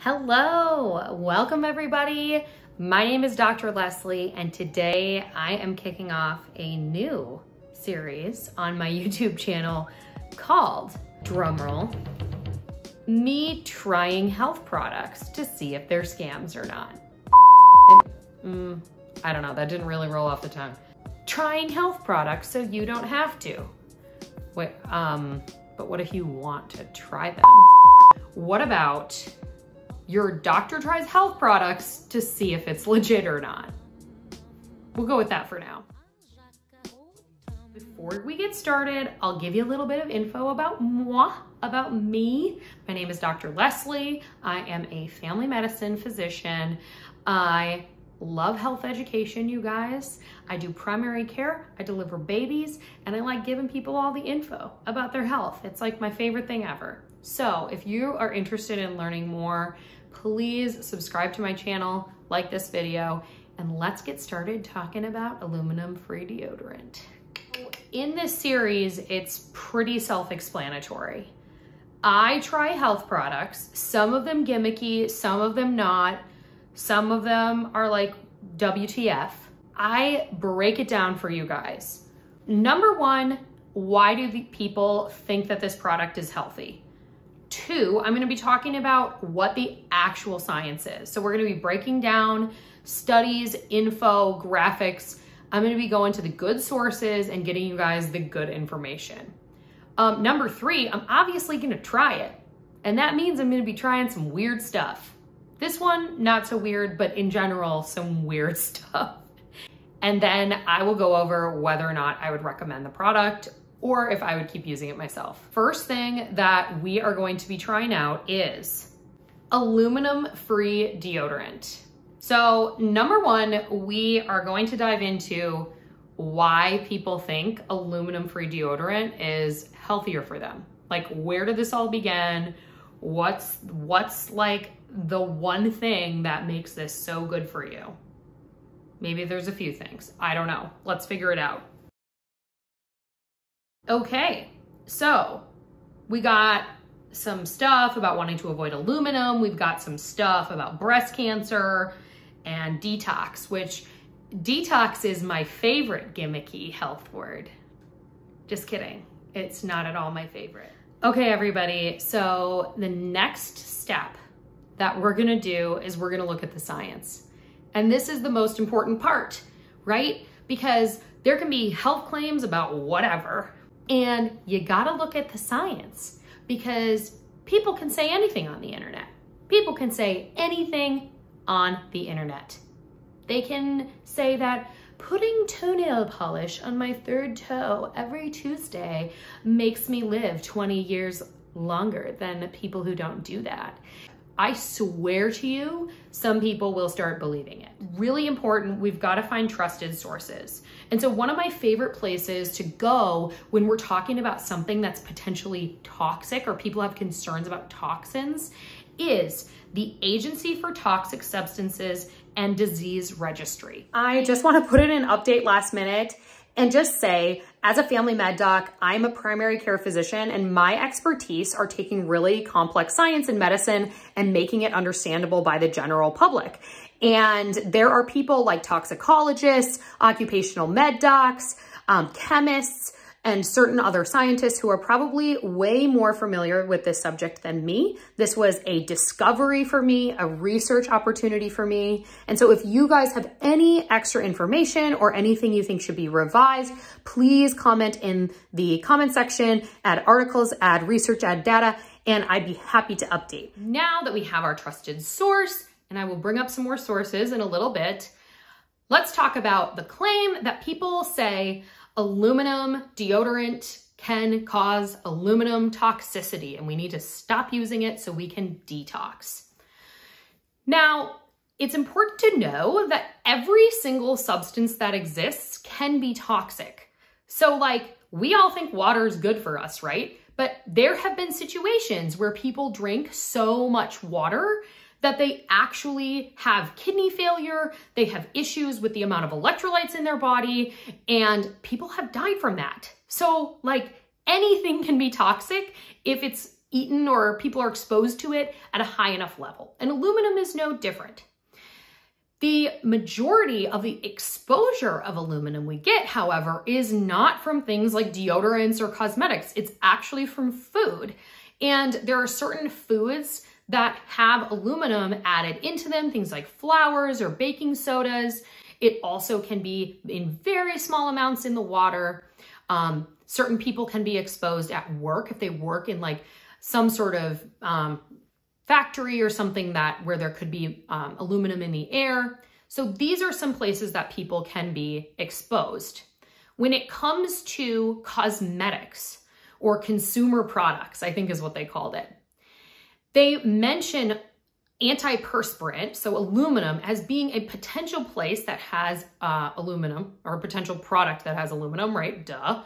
Hello, welcome everybody. My name is Dr. Leslie, and today I am kicking off a new series on my YouTube channel called, drumroll, me trying health products to see if they're scams or not. I don't know, that didn't really roll off the tongue. Trying health products so you don't have to. Wait, but what if you want to try them? What about your doctor tries health products to see if it's legit or not? We'll go with that for now. Before we get started, I'll give you a little bit of info about moi, about me. My name is Dr. Leslie. I am a family medicine physician. I love health education, you guys. I do primary care, I deliver babies, and I like giving people all the info about their health. It's like my favorite thing ever. So if you are interested in learning more, please subscribe to my channel, like this video, and let's get started talking about aluminum-free deodorant. In this series, it's pretty self-explanatory. I try health products, some of them gimmicky, some of them not. Some of them are like WTF. I break it down for you guys. Number one, why do the people think that this product is healthy? Two, I'm gonna be talking about what the actual science is. So we're gonna be breaking down studies, info, graphics. I'm gonna be going to the good sources and getting you guys the good information. Number three, I'm obviously gonna try it. And that means I'm gonna be trying some weird stuff. This one, not so weird, but in general, some weird stuff. And then I will go over whether or not I would recommend the product or if I would keep using it myself. First thing that we are going to be trying out is aluminum-free deodorant. So number one, we are going to dive into why people think aluminum-free deodorant is healthier for them. Like, where did this all begin? What's like the one thing that makes this so good for you? Maybe there's a few things. I don't know. Let's figure it out. Okay, so we got some stuff about wanting to avoid aluminum. We've got some stuff about breast cancer and detox, which detox is my favorite gimmicky health word. Just kidding. It's not at all my favorite. Okay, everybody. So the next step that we're gonna do is we're gonna look at the science. And this is the most important part, right? Because there can be health claims about whatever, and you gotta look at the science because people can say anything on the internet. People can say anything on the internet. They can say that putting toenail polish on my third toe every Tuesday makes me live 20 years longer than people who don't do that. I swear to you, some people will start believing it. Really important, we've got to find trusted sources. And so one of my favorite places to go when we're talking about something that's potentially toxic or people have concerns about toxins is the Agency for Toxic Substances and Disease Registry. I just want to put in an update last minute and just say, as a family med doc, I'm a primary care physician, and my expertise are taking really complex science and medicine and making it understandable by the general public. And there are people like toxicologists, occupational med docs, chemists, and certain other scientists who are probably way more familiar with this subject than me. This was a discovery for me, a research opportunity for me. And so if you guys have any extra information or anything you think should be revised, please comment in the comment section, add articles, add research, add data, and I'd be happy to update. Now that we have our trusted source, and I will bring up some more sources in a little bit, let's talk about the claim that people say aluminum deodorant can cause aluminum toxicity and we need to stop using it so we can detox. Now, it's important to know that every single substance that exists can be toxic. So like, we all think water is good for us, right? But there have been situations where people drink so much water that they actually have kidney failure, they have issues with the amount of electrolytes in their body, and people have died from that. So like anything can be toxic if it's eaten or people are exposed to it at a high enough level. And aluminum is no different. The majority of the exposure of aluminum we get, however, is not from things like deodorants or cosmetics. It's actually from food. And there are certain foods that have aluminum added into them, things like flours or baking sodas. It also can be in very small amounts in the water. Certain people can be exposed at work if they work in like some sort of factory or something where there could be aluminum in the air. So these are some places that people can be exposed. When it comes to cosmetics or consumer products, I think is what they called it, they mention antiperspirant, so aluminum, as being a potential place that has aluminum, or a potential product that has aluminum, right? Duh.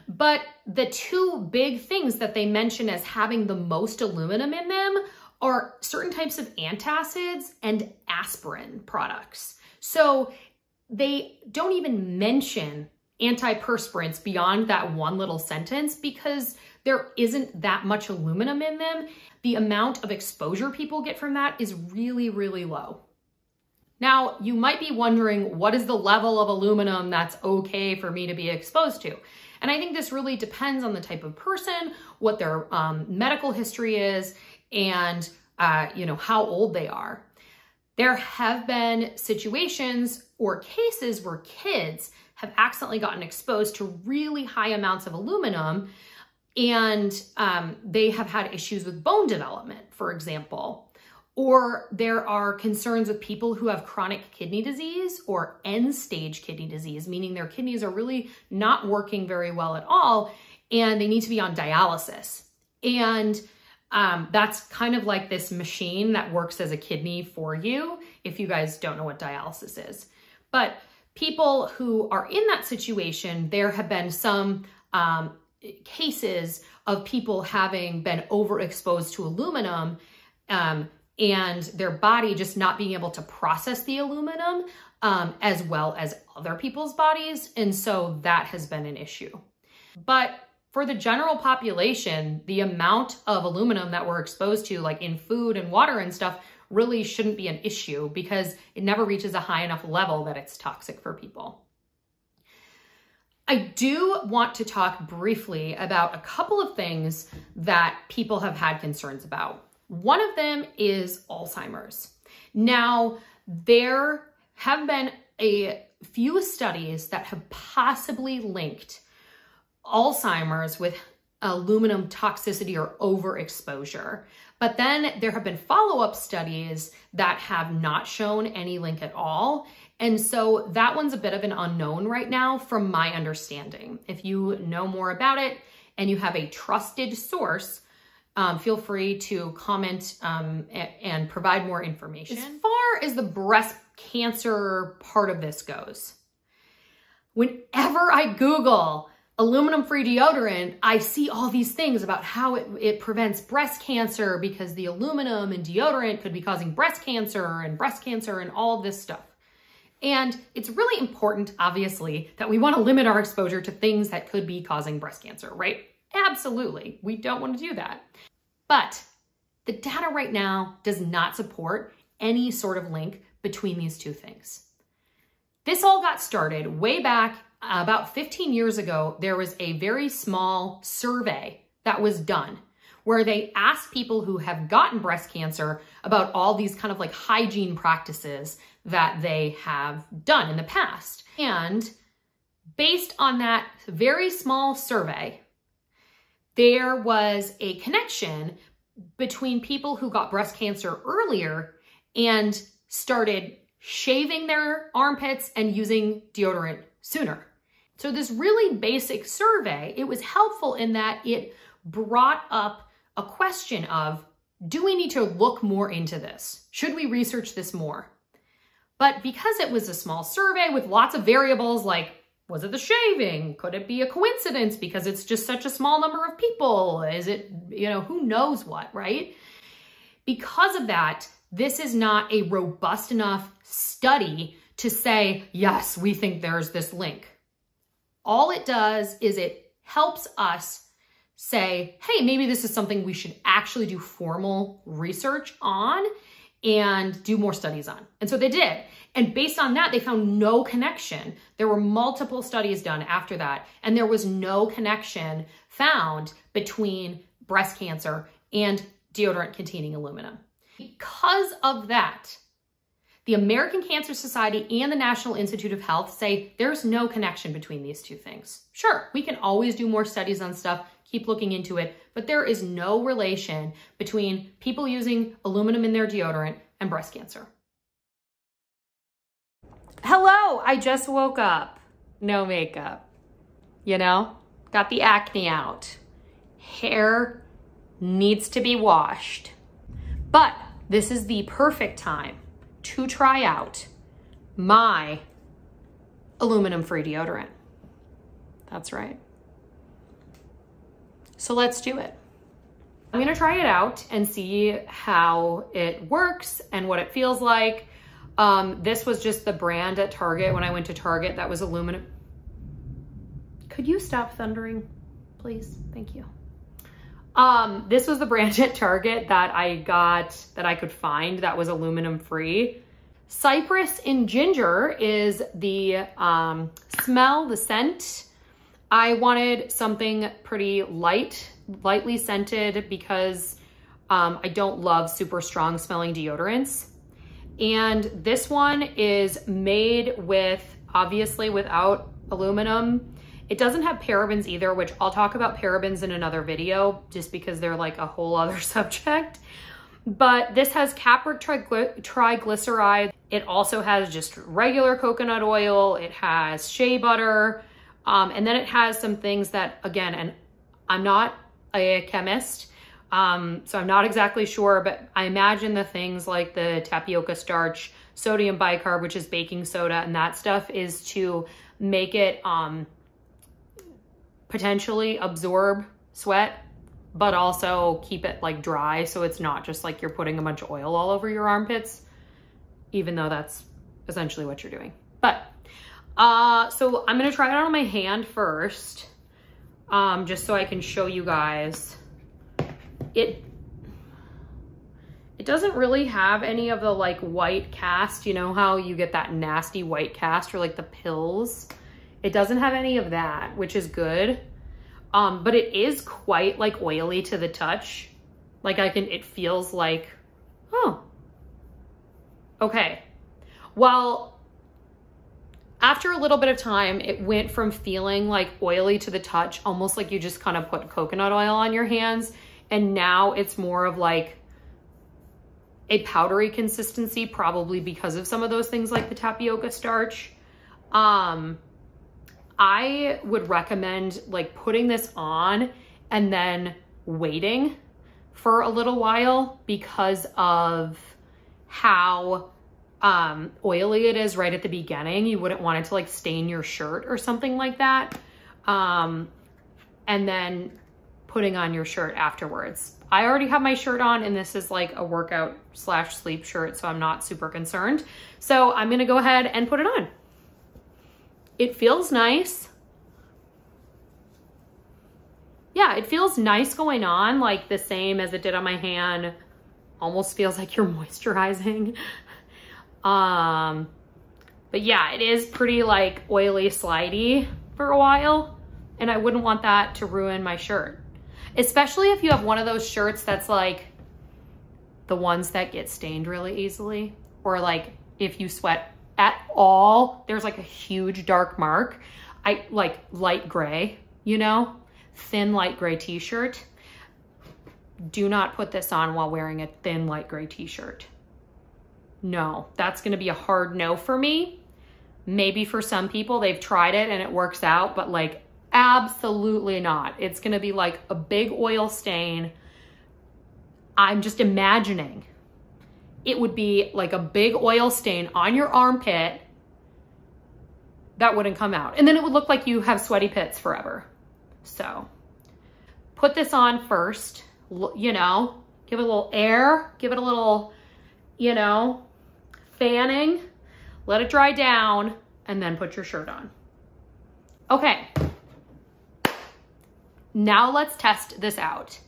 But the two big things that they mention as having the most aluminum in them are certain types of antacids and aspirin products. So they don't even mention antiperspirants beyond that one little sentence because there isn't that much aluminum in them. The amount of exposure people get from that is really, really low. Now, you might be wondering, what is the level of aluminum that's okay for me to be exposed to? And I think this really depends on the type of person, what their medical history is, and how old they are. There have been situations or cases where kids have accidentally gotten exposed to really high amounts of aluminum, and they have had issues with bone development, for example. Or there are concerns with people who have chronic kidney disease or end-stage kidney disease, meaning their kidneys are really not working very well at all, and they need to be on dialysis. And that's kind of like this machine that works as a kidney for you, if you guys don't know what dialysis is. But people who are in that situation, there have been some cases of people having been overexposed to aluminum, and their body just not being able to process the aluminum as well as other people's bodies. And so that has been an issue. But for the general population, the amount of aluminum that we're exposed to, like in food and water and stuff, really shouldn't be an issue because it never reaches a high enough level that it's toxic for people. I do want to talk briefly about a couple of things that people have had concerns about. One of them is Alzheimer's. Now, there have been a few studies that have possibly linked Alzheimer's with aluminum toxicity or overexposure. But then there have been follow-up studies that have not shown any link at all. And so that one's a bit of an unknown right now from my understanding. If you know more about it and you have a trusted source, feel free to comment and provide more information. As far as the breast cancer part of this goes, whenever I Google aluminum-free deodorant, I see all these things about how it prevents breast cancer because the aluminum in deodorant could be causing breast cancer and all of this stuff. And it's really important, obviously, that we want to limit our exposure to things that could be causing breast cancer, right? Absolutely. We don't want to do that. But the data right now does not support any sort of link between these two things. This all got started way back about 15 years ago. There was a very small survey that was done where they asked people who have gotten breast cancer about all these kind of like hygiene practices that they have done in the past. And based on that very small survey, there was a connection between people who got breast cancer earlier and started shaving their armpits and using deodorant sooner. So this really basic survey, it was helpful in that it brought up a question of, do we need to look more into this? Should we research this more? But because it was a small survey with lots of variables like, was it the shaving? Could it be a coincidence because it's just such a small number of people? Is it, who knows what, right? Because of that, this is not a robust enough study to say, yes, we think there's this link. All it does is it helps us say, hey, maybe this is something we should actually do formal research on and do more studies on. And so they did. And based on that, they found no connection. There were multiple studies done after that, and there was no connection found between breast cancer and deodorant containing aluminum. Because of that, the American Cancer Society and the National Institute of Health say there's no connection between these two things. Sure, we can always do more studies on stuff, keep looking into it, but there is no relation between people using aluminum in their deodorant and breast cancer. Hello, I just woke up. No makeup. You know, got the acne out. Hair needs to be washed. But this is the perfect time to try out my aluminum-free deodorant. That's right. So let's do it. I'm gonna try it out and see how it works and what it feels like. This was just the brand at Target when I went to Target that was aluminum. Could you stop thundering, please? Thank you. This was the brand at Target that I got, that I could find that was aluminum free. Cypress and ginger is the smell, the scent. I wanted something pretty lightly scented because I don't love super strong smelling deodorants. And this one is made with, obviously without aluminum. It doesn't have parabens either, which I'll talk about parabens in another video just because they're like a whole other subject. But this has capric triglyceride. It also has just regular coconut oil. It has shea butter. And then it has some things that, again, and I'm not a chemist, so I'm not exactly sure, but I imagine the things like the tapioca starch, sodium bicarb, which is baking soda, and that stuff is to make it potentially absorb sweat, but also keep it like dry, so it's not just like you're putting a bunch of oil all over your armpits, even though that's essentially what you're doing. But so I'm gonna try it on my hand first, just so I can show you guys. It doesn't really have any of the like white cast, you know how you get that nasty white cast or like the pills? It doesn't have any of that, which is good. But it is quite like oily to the touch. Like it feels like, oh, okay. Well, after a little bit of time, it went from feeling like oily to the touch, almost like you just kind of put coconut oil on your hands. And now it's more of like a powdery consistency, probably because of some of those things like the tapioca starch. I would recommend like putting this on and then waiting for a little while because of how oily it is right at the beginning. You wouldn't want it to like stain your shirt or something like that. And then putting on your shirt afterwards. I already have my shirt on and this is like a workout / sleep shirt, so I'm not super concerned. So I'm gonna go ahead and put it on. It feels nice. Yeah, it feels nice going on, like the same as it did on my hand. Almost feels like you're moisturizing. But yeah, it is pretty like oily, slidey for a while, and I wouldn't want that to ruin my shirt. Especially if you have one of those shirts that's like the ones that get stained really easily, or like if you sweat at all, there's like a huge dark mark. I like light gray, you know, thin light gray t-shirt. Do not put this on while wearing a thin light gray t-shirt. No, that's gonna be a hard no for me. Maybe for some people, they've tried it and it works out, but like absolutely not. It's gonna be like a big oil stain. I'm just imagining it would be like a big oil stain on your armpit that wouldn't come out. And then it would look like you have sweaty pits forever. So put this on first, you know, give it a little air, give it a little, you know, fanning, let it dry down, and then put your shirt on. Okay. now let's test this out.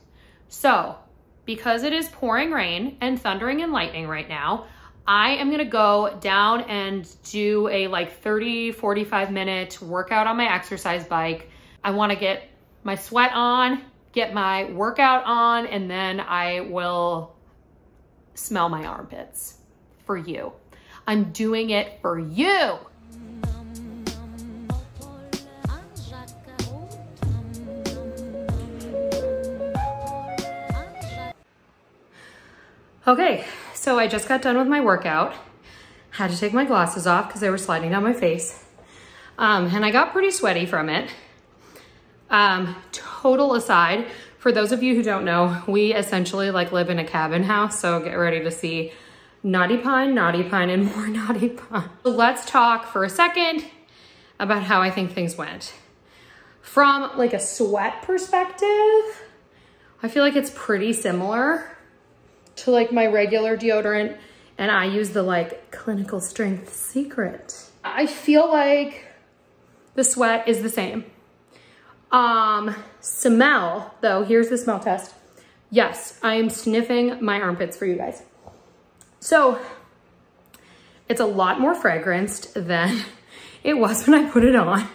So, because it is pouring rain and thundering and lightning right now, I am gonna go down and do a like 30, 45 minute workout on my exercise bike. I wanna get my sweat on, get my workout on, and then I will smell my armpits for you. I'm doing it for you. Okay, so I just got done with my workout. Had to take my glasses off because they were sliding down my face. And I got pretty sweaty from it. Total aside, for those of you who don't know, we essentially like live in a cabin house, so get ready to see naughty pine, and more naughty pine. So let's talk for a second about how I think things went. From like a sweat perspective, I feel like it's pretty similar to like my regular deodorant, and I use the like clinical strength secret. I feel like the sweat is the same. Smell though, here's the smell test. Yes, I am sniffing my armpits for you guys. So it's a lot more fragranced than it was when I put it on.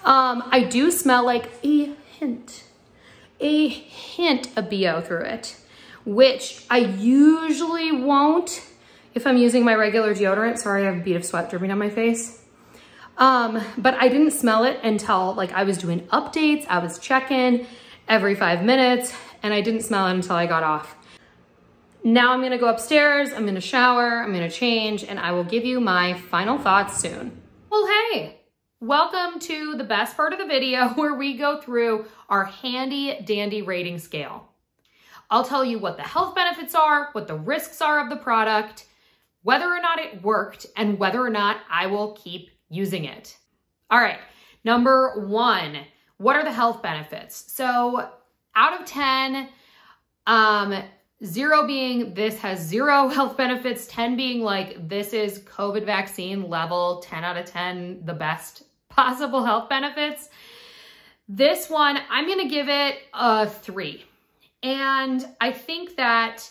I do smell like a hint of BO through it, which I usually won't if I'm using my regular deodorant. Sorry, I have a bead of sweat dripping on my face. But I didn't smell it until like I was doing updates. I was checking every 5 minutes and I didn't smell it until I got off. Now I'm gonna go upstairs, I'm gonna shower, I'm gonna change, and I will give you my final thoughts soon. Well, hey, welcome to the best part of the video where we go through our handy dandy rating scale. I'll tell you what the health benefits are, what the risks are of the product, whether or not it worked, and whether or not I will keep using it. All right, number 1, what are the health benefits? So out of 10, 0 being this has 0 health benefits, 10 being like this is COVID vaccine level, 10 out of 10, the best possible health benefits. This one, I'm gonna give it a 3. And I think that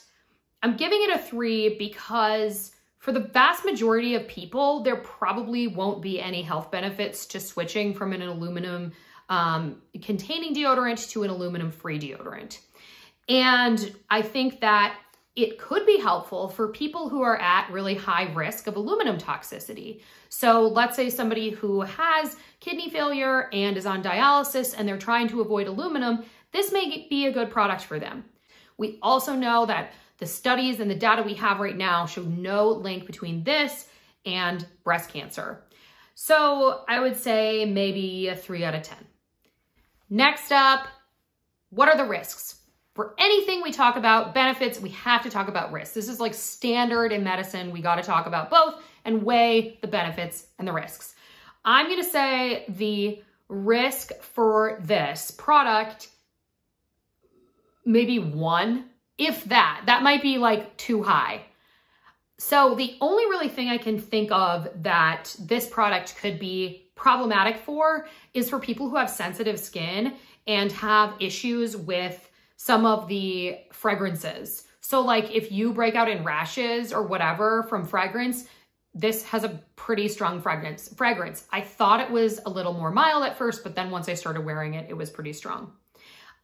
I'm giving it a 3 because for the vast majority of people, there probably won't be any health benefits to switching from an aluminum containing deodorant to an aluminum free deodorant. And I think that it could be helpful for people who are at really high risk of aluminum toxicity. So let's say somebody who has kidney failure and is on dialysis and they're trying to avoid aluminum, this may be a good product for them. We also know that the studies and the data we have right now show no link between this and breast cancer. So I would say maybe a 3 out of 10. Next up, what are the risks? For anything we talk about benefits, we have to talk about risks. This is like standard in medicine. We got to talk about both and weigh the benefits and the risks. I'm going to say the risk for this product, maybe 1, if that. That might be like too high. So the only really thing I can think of that this product could be problematic for is for people who have sensitive skin and have issues with some of the fragrances. So like if you break out in rashes or whatever from fragrance, this has a pretty strong fragrance. I thought it was a little more mild at first, but then once I started wearing it, it was pretty strong.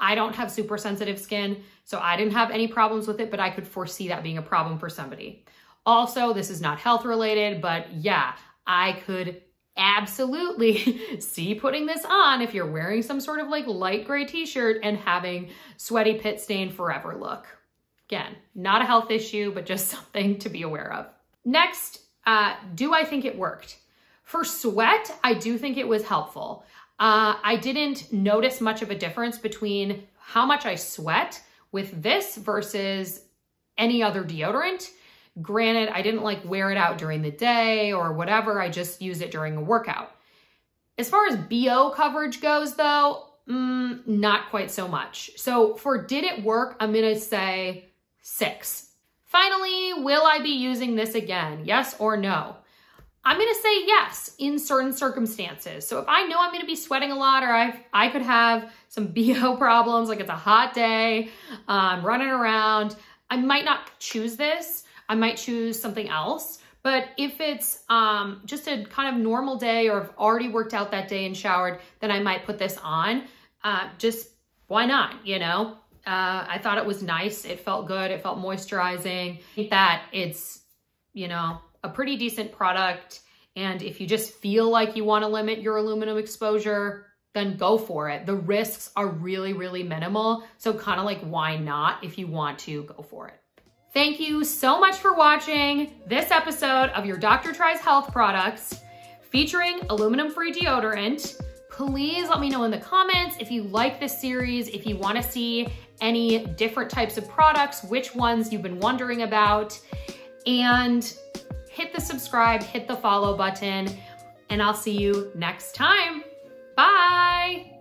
I don't have super sensitive skin, so I didn't have any problems with it, but I could foresee that being a problem for somebody. Also, this is not health related, but yeah, I could absolutely see putting this on if you're wearing some sort of like light gray t-shirt and having sweaty pit stain forever look. Again, not a health issue, but just something to be aware of. Next, do I think it worked? For sweat, I do think it was helpful. I didn't notice much of a difference between how much I sweat with this versus any other deodorant. Granted, I didn't like wear it out during the day or whatever. I just use it during a workout. As far as BO coverage goes though, not quite so much. So for did it work, I'm gonna say 6. Finally, will I be using this again? Yes or no? I'm gonna say yes in certain circumstances. So if I know I'm gonna be sweating a lot, or I could have some BO problems, like it's a hot day, running around, I might not choose this. I might choose something else. But if it's just a kind of normal day, or I've already worked out that day and showered, then I might put this on. Just why not, you know? I thought it was nice. It felt good. It felt moisturizing. I think that it's, you know, a pretty decent product. And if you just feel like you want to limit your aluminum exposure, then go for it. The risks are really, really minimal. So kind of like, why not? If you want to, go for it. Thank you so much for watching this episode of your Dr. Tries Health products featuring aluminum-free deodorant. Please let me know in the comments if you like this series, if you want to see any different types of products, which ones you've been wondering about, and hit the subscribe, hit the follow button, and I'll see you next time. Bye.